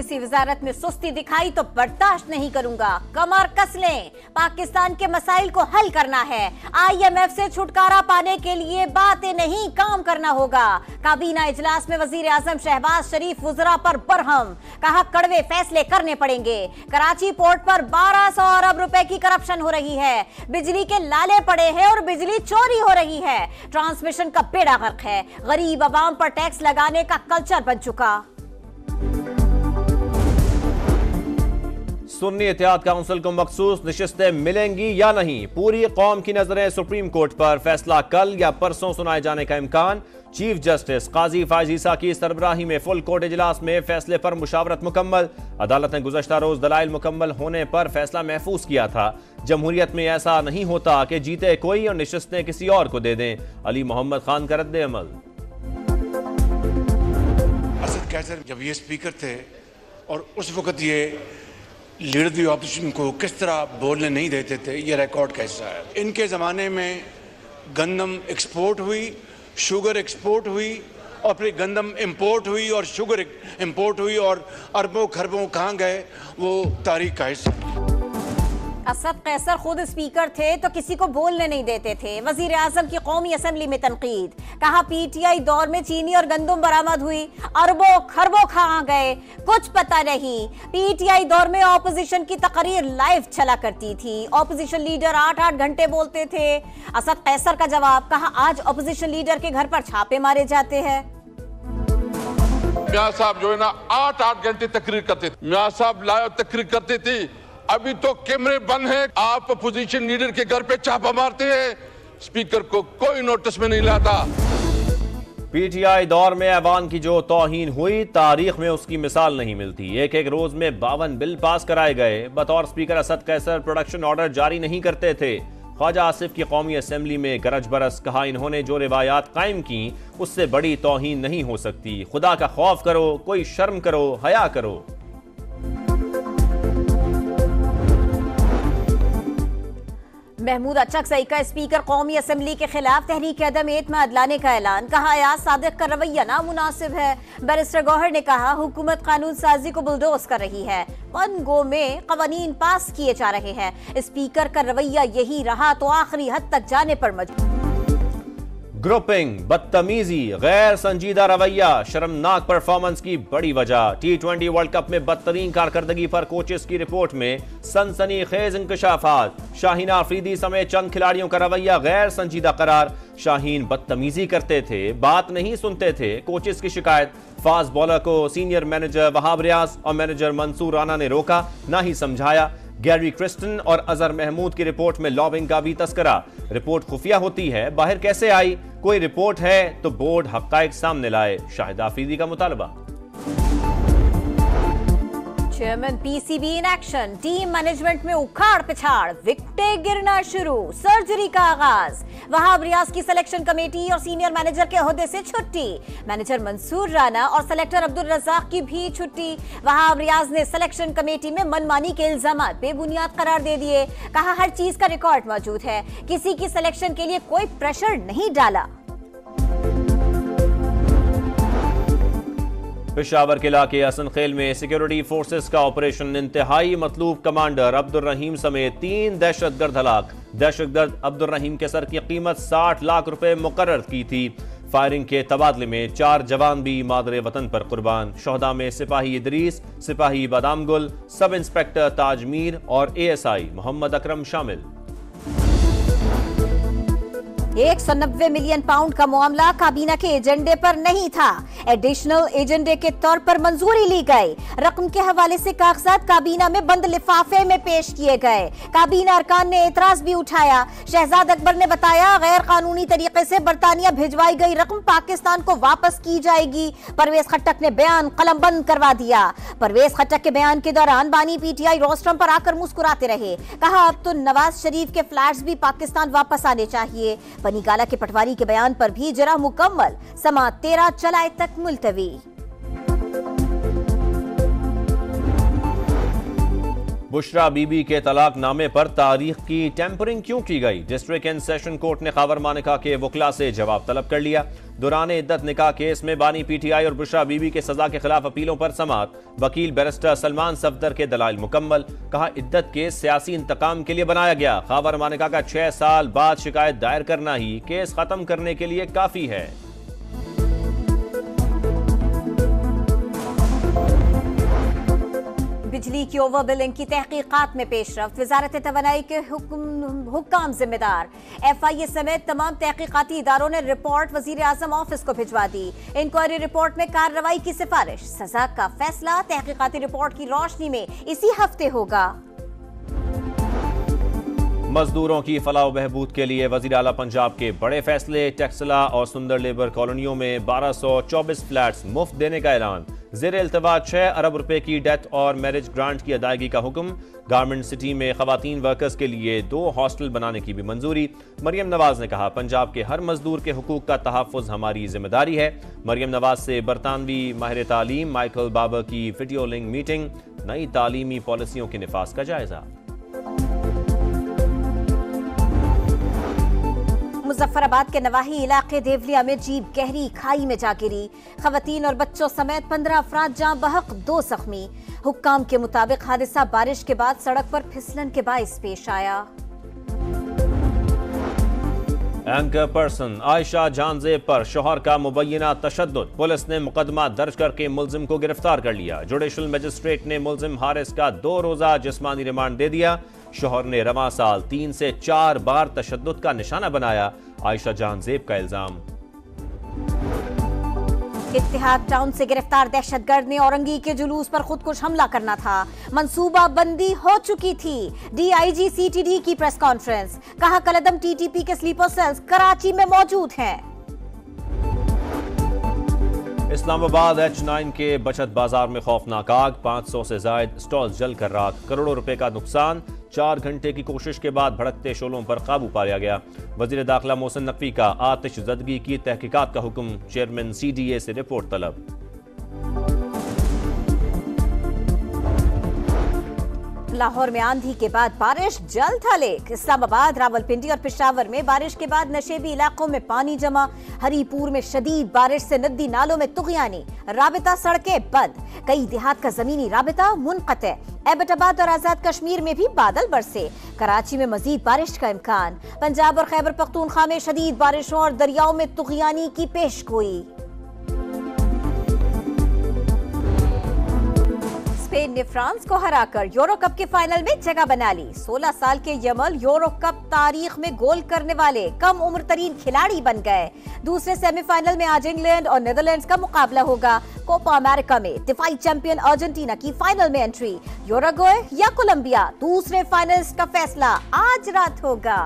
किसी वजारत में सुस्ती दिखाई तो बर्दाश्त नहीं करूंगा। कमर कस लें, पाकिस्तान के मसाइल को हल करना है। IMF से छुटकारा पाने के लिए बातें नहीं, काम करना होगा। काबीना इजलास में वजीर आजम शहबाज शरीफ वुज़रा पर बरहम, कहा कड़वे फैसले करने पड़ेंगे। कराची पोर्ट पर 1200 अरब रुपए की करप्शन हो रही है। बिजली के लाले पड़े हैं और बिजली चोरी हो रही है। ट्रांसमिशन का बेड़ा गर्क है। गरीब आवाम पर टैक्स लगाने का कल्चर बन चुका। सुन्नी इत्तेहाद काउंसिल को मखसूस नशिस्तें मिलेंगी या नहीं, पूरी कौम की नजरें सुप्रीम कोर्ट पर। फैसला कल या परसों सुनाए जाने का इम्कान। चीफ जस्टिस काजी फायज ईसा की सरबराही में फुल कोर्ट इजलास में फैसले पर मुशावरत मुकम्मल। अदालत ने गुज़श्ता रोज दलाइल मुकम्मल होने पर फैसला महफूज किया था। जमहूरियत में ऐसा नहीं होता कि जीते कोई और नशिस्तें किसी और को दे दें। अली मोहम्मद खान का रद्द अमल। असद कैसर जब ये स्पीकर थे और उस वक्त ये लीडर दी ऑपोजिशन को किस तरह बोलने नहीं देते थे, ये रिकॉर्ड कैसा है। इनके ज़माने में गंदम एक्सपोर्ट हुई, शुगर एक्सपोर्ट हुई और फिर गंदम इंपोर्ट हुई और शुगर इंपोर्ट हुई और अरबों खरबों कहाँ गए वो तारीख का हिस्सा। असद कैसर खुद स्पीकर थे तो किसी को बोलने नहीं देते थे। वजीर आजम की कौमी असेंबली में तनकीद, कहा PTI दौर में चीनी और गंदम बरामद हुई, अरबों खरबों कहाँ गए कुछ पता नहीं। PTI दौर में ऑपोजिशन की तकरीर लाइव चला करती थी। ऑपोजिशन लीडर 8-8 घंटे बोलते थे। असद कैसर का जवाब, कहा आज ऑपोजिशन लीडर के घर पर छापे मारे जाते हैं। मियां साहब जो है ना 8-8 घंटे तकरीर करते थे। मियां साहब लाइव तकरीर करते थे। अभी तो कैमरे बंद हैं, आप अपोजिशन लीडर के घर पे छापा मारते हैं, स्पीकर को कोई नोटिस में नहीं लाता। PTI दौर में ऐवान की जो तौहीन हुई, तारीख में उसकी मिसाल नहीं मिलती। एक एक रोज में 52 बिल पास कराए गए। बतौर speaker Asad Qaiser production order जारी नहीं करते थे। ख्वाजा आसिफ की कौमी असेंबली में गरज बरस, कहा इन्होंने जो रिवायात कायम की उससे बड़ी तौहीन नहीं हो सकती। खुदा का खौफ करो, कोई शर्म करो, हया करो। महमूद अचकज़ई का स्पीकर कौमी असेंबली के खिलाफ तहरीक अदम एतमाद लाने का ऐलान, कहा अयाज सादिक का रवैया नामुनासिब है। बैरिस्टर गौहर ने कहा हुकूमत कानून साजी को बुलडोज कर रही है। 1 गो में कवानीन पास किए जा रहे हैं। स्पीकर का रवैया यही रहा तो आखिरी हद तक जाने पर मजबूर। ग्रुपिंग, बदतमीजी, गैर संजीदा रवैया, शर्मनाक परफॉर्मेंस की बड़ी वजह। T20 वर्ल्ड कप में बदतरीन कारकर्दगी पर कोचेस की रिपोर्ट में सनसनीखेज इंकशाफात। शाहीन आफरीदी समेत चंद खिलाड़ियों का रवैया गैर संजीदा करार। शाहीन बदतमीजी करते थे, बात नहीं सुनते थे। कोचेस की शिकायत, फास्ट बॉलर को सीनियर मैनेजर वहाब रियाज और मैनेजर मंसूर राना ने रोका, ना ही समझाया। गैरी क्रिस्टन और अजहर महमूद की रिपोर्ट में लॉबिंग का भी तस्करा। रिपोर्ट खुफिया होती है, बाहर कैसे आई? कोई रिपोर्ट है तो बोर्ड हक़ाइक़ सामने लाए। शाहिद आफरीदी का मुतालबा। Chairman PCB in action, team management में उखाड़ पिछाड़, विकेटें गिरना शुरू, सर्जरी का आगाज। वहाब रियाज की सिलेक्शन कमेटी और सीनियर मैनेजर के ओहदे से छुट्टी। मैनेजर मंसूर राना और सेलेक्टर अब्दुल रज़ाक की भी छुट्टी। वहाब रियाज ने सिलेक्शन कमेटी में मनमानी के इल्जामात बेबुनियाद करार दे दिए। कहा हर चीज का रिकॉर्ड मौजूद है, किसी की सिलेक्शन के लिए कोई प्रेशर नहीं डाला। पेशावर के इलाके हसन खेल में सिक्योरिटी फोर्सेस का ऑपरेशन, इंतहाई मतलूब कमांडर अब्दुल रहीम समेत 3 दहशतगर्द हलाक। दहशतगर्द अब्दुल रहीम के सर की कीमत 60 लाख रुपए मुकर्रर की थी। फायरिंग के तबादले में 4 जवान भी मादरे वतन पर कुर्बान। शोहदा में सिपाही इदरीस, सिपाही बादाम गुल, सब इंस्पेक्टर ताजमीर और ASI मोहम्मद अकरम शामिल। 190 मिलियन पाउंड का मामला काबीना के एजेंडे पर नहीं था। एडिशनल एजेंडे के तौर पर मंजूरी ली गई। रकम के हवाले से कागजात काबीना में बंद लिफाफे में पेश किए गए। काबीना अरकान ने एतराज भी उठाया। शहजाद अकबर ने बताया गैर कानूनी तरीके से बरतानिया भिजवाई गई रकम पाकिस्तान को वापस की जाएगी। परवेज खट्टक ने बयान कलमबंद करवा दिया। परवेज खट्टक के बयान के दौरान बानी PTI रोस्ट्रम पर आकर मुस्कुराते रहे। कहा अब तो नवाज शरीफ के फ्लैट्स भी पाकिस्तान वापस आने चाहिए। बनी गाला के पटवारी के बयान पर भी जरा मुकम्मल, समा 13 जुलाई तक मुलतवी। बुशरा बीबी के तलाकनामे पर तारीख की टेम्परिंग क्यों की गई? डिस्ट्रिक्ट एंड सेशन कोर्ट ने खावर मानिका के वकला से जवाब तलब कर लिया। दौरान इद्दत निकाह केस में बानी पीटीआई और बुशरा बीबी के सजा के खिलाफ अपीलों पर समाअत। वकील बैरिस्टर सलमान सफदर के दलाइल मुकम्मल। कहा, इद्दत केस सियासी इंतकाम के लिए बनाया गया। खावर मानिका का 6 साल बाद शिकायत दायर करना ही केस खत्म करने के लिए काफी है। बिजली की ओवर बिलिंग की तहकीकात में पेशरफ। वजारत तवानाई के हुक्काम जिम्मेदार। FIA समेत तमाम तहकीकाती इदारों ने रिपोर्ट वजीर आजम ऑफिस को भिजवा दी। इंक्वायरी रिपोर्ट में कार्रवाई की सिफारिश। सजा का फैसला तहकीकाती रिपोर्ट की रोशनी में इसी हफ्ते होगा। मजदूरों की फलाह बहबूद के लिए वजीर आला पंजाब के बड़े फैसले। टेक्सला और सुंदर लेबर कॉलोनियों में 1224 फ्लैट्स मुफ्त देने का ऐलान। ज़ेर इल्तवा 6 अरब रुपए की डेथ और मैरिज ग्रांट की अदायगी का हुक्म। गारमेंट सिटी में खवातीन वर्कर्स के लिए 2 हॉस्टल बनाने की भी मंजूरी। मरियम नवाज ने कहा, पंजाब के हर मजदूर के हुकूक का तहफ़्फ़ुज़ हमारी जिम्मेदारी है। मरियम नवाज से बरतानवी माहिर तालीम माइकल बाबर की वीडियो लिंक मीटिंग। नई तालीमी पॉलिसियों के निफाज का जायजा। मुजफ्फराबाद के नवाही इलाके देवलिया में जीप गहरी खाई में जा गिरी। खवातीन और बच्चों समेत 15 अफराद जाँ बहक, 2 जख्मी। हुक्काम के मुताबिक हादसा बारिश के बाद सड़क पर फिसलन के बाइस पेश आया। एंकर पर्सन आयशा जानजेब पर शोहर का मुबैना तशद्दुद। पुलिस ने मुकदमा दर्ज करके मुलजिम को गिरफ्तार कर लिया। जुडिशल मजिस्ट्रेट ने मुलजिम हारिस का 2 रोजा जिस्मानी रिमांड दे दिया। शोहर ने रवां साल 3 से 4 बार तशद्दुद का निशाना बनाया। आयशा जानजेब का इल्जाम। इत्तेहाद टाउन से गिरफ्तार दहशतगर्द ने औरंगी के जुलूस पर खुदकुश हमला करना था। मंसूबा बंदी हो चुकी थी। DIG CTD की प्रेस कॉन्फ्रेंस। कहा, कलदम TTP के स्लीपर सेल्स कराची में मौजूद हैं। इस्लामाबाद H9 के बचत बाजार में खौफनाक आग। 500 से ज्यादा स्टॉल जलकर राख। करोड़ों रुपए का नुकसान। 4 घंटे की कोशिश के बाद भड़कते शोलों पर काबू पाया गया। वजीर दाखिला मोहसिन नकवी का आतिशज़दगी की तहकीकात का हुक्म। चेयरमैन CDA से रिपोर्ट तलब। लाहौर में आंधी के बाद बारिश, जल थलेक। इस्लामाबाद, रावलपिंडी और पेशावर में बारिश के बाद नशेबी इलाकों में पानी जमा। हरीपुर में शदीद बारिश से नदी नालों में तुगयानी। राबिता सड़कें बंद। कई देहात का जमीनी राबिता मुनक़ते। एबटाबाद और आजाद कश्मीर में भी बादल बरसे। कराची में मजीद बारिश का इम्कान। पंजाब और खैबर पख्तूनख्वा में शदीद बारिशों और दरियाओं में तुगयानी की पेशगोई। स्पेन ने फ्रांस को हराकर यूरो कप के फाइनल में जगह बना ली। 16 साल के यमल यूरो कप तारीख में गोल करने वाले कम उम्र तरीन खिलाड़ी बन गए। दूसरे सेमीफाइनल में आज इंग्लैंड और नीदरलैंड्स का मुकाबला होगा। कोपा अमेरिका में दिफाई चैंपियन अर्जेंटीना की फाइनल में एंट्री। यूरुग्वे या कोलंबिया, दूसरे फाइनलिस्ट का फैसला आज रात होगा।